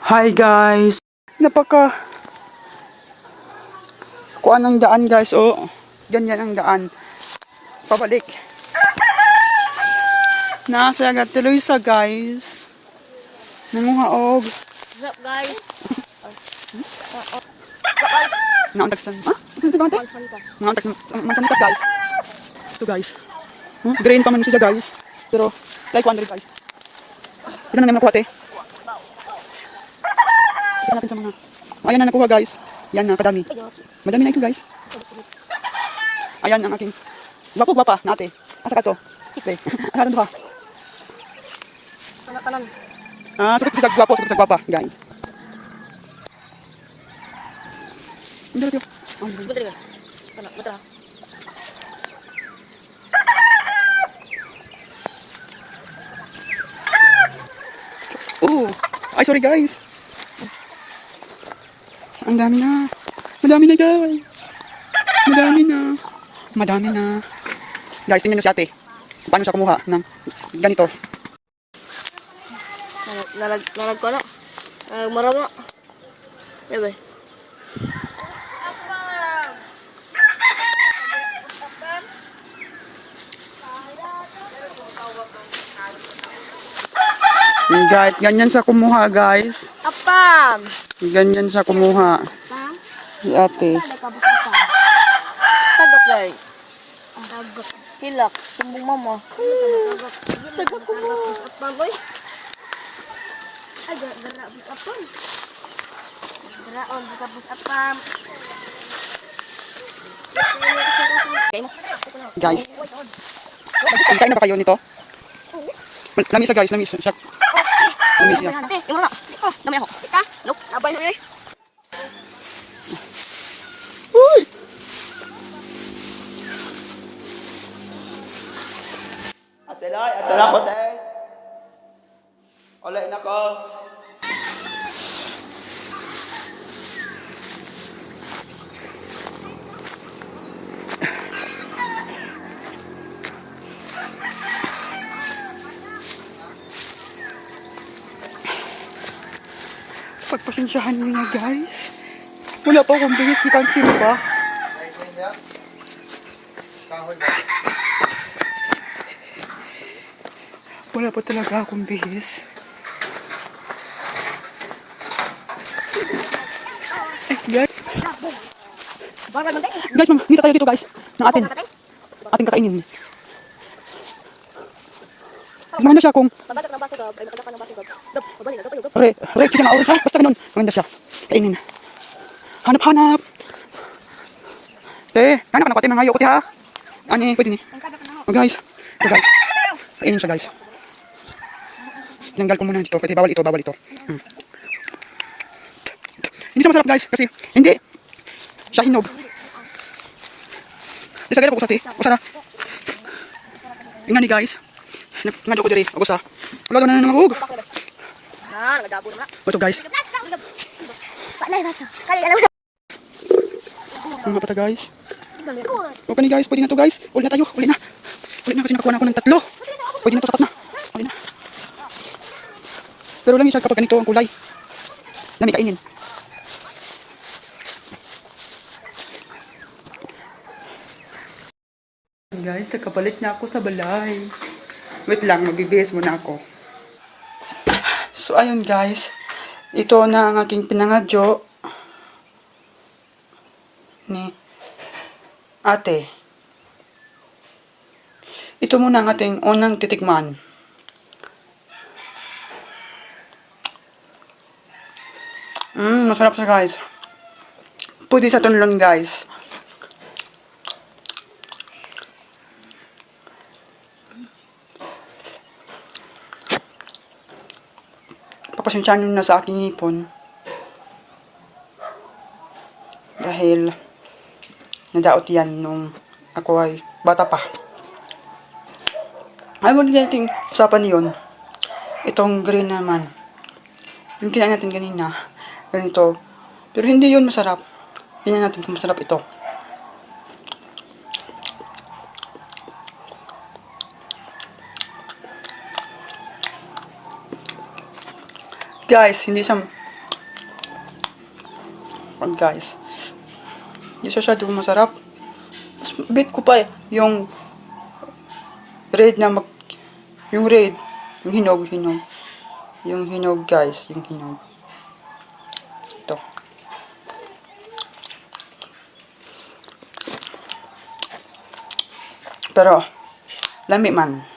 Hi guys! Kuan ang daan guys, oh. Ganyan ang daan. Pabalik. Nasa agad tuloy sa guys. Nanguhaog. What's up, guys? Naantagsan. Ha? Ito sa gante? Salitas. Mansanitas guys. Ito guys. Green pa man siya guys. Pero like 100 guys. Ito na naman nakuha te. Ito natin sa mga. Ayan na nakuha guys. Yan na kadami. Madami na ito guys. Ayan ang aking gwapa na ate. Asa ka to? Ate. Asa ka? Tanan. Sukot sa gwapa guys. Hindi ito. Betul ka? Betul. Oh, ay sorry guys. Ang dami na. Madami na guys. Madami na. Guys, tingnan nyo si ate. Paano siya kumuha ng ganito. Nalag ko na. Marami na. Diba? Guys, ganyan sa kumuha guys. Apam! Ganyan sa kumuha. Si ate. Tagak guys. Hilak. Sumbong mama. Tagak ko mo. Apam boy. Ay, gara bus apam. Gara on bus apam. Guys. Kain na ba kayo nito? Lamisa guys, lamisa. Lamisa niya. Yung wala. Oh, dami ako. Ika? Nope. Nabay na eh. Uy! Ate na ko, te. Olay na ko. Pagpasensyahan nyo na guys. Wala pa akong bihis, di cancel pa. Wala pa talaga akong bihis. Guys, dito tayo dito guys. Ng ating kakainin. Maganda siya kung Mabasag ng baso, ay makagapa ng baso. Dap, mabalik na tayo. Rex siya na orange ha? Basta ganun. Maganda siya. Kainin. Hanap. Te, hanap ko te mga hayok te ha. Ani, pwede ni. Oh, guys. Ito guys. Kainin siya guys. Tinanggal ko muna dito. Kasi bawal ito. Hindi siya masarap guys. Kasi hindi siya hinog. Di sa gaya po ko sa te. Masarap. Tingnan ni guys. Ngadyo ko diri. Ako sa. Wala na nangahug. Nagdabo na. Ito guys. Panay baso. Kaya alam mo. Mga pata guys. Okay ni guys, pwede na to guys. Uli na tayo, uli na kasi nakakuha na ako ng 3. Pwede na to, sapat na. Uli na. Pero lang isa kapag ganito ang kulay. Dami kainin. Guys, nagkapalit na ako sa balay. Wait lang, magbibihis muna ako. So ayun guys. Ito na ang aking pinangadyo ni ate. Ito muna ang ating unang titikman. Masarap siya guys. Pwede sa tunlon guys. Papasensyahan nyo na sa aking hipon. Dahil nadaot yan nung ako ay bata pa. Ayaw mo natin usapan yun. Itong green naman. Yung kinain natin kanina. Ganito. Pero hindi yun masarap. Tingnan natin kung masarap ito. Guys, hindi siya Yan guys. Hindi siya masyadong masarap. Mas bet ko pa yung red na yung red, yung hinog. Yung hinog guys, yung hinog. Ito. Pero, lami man.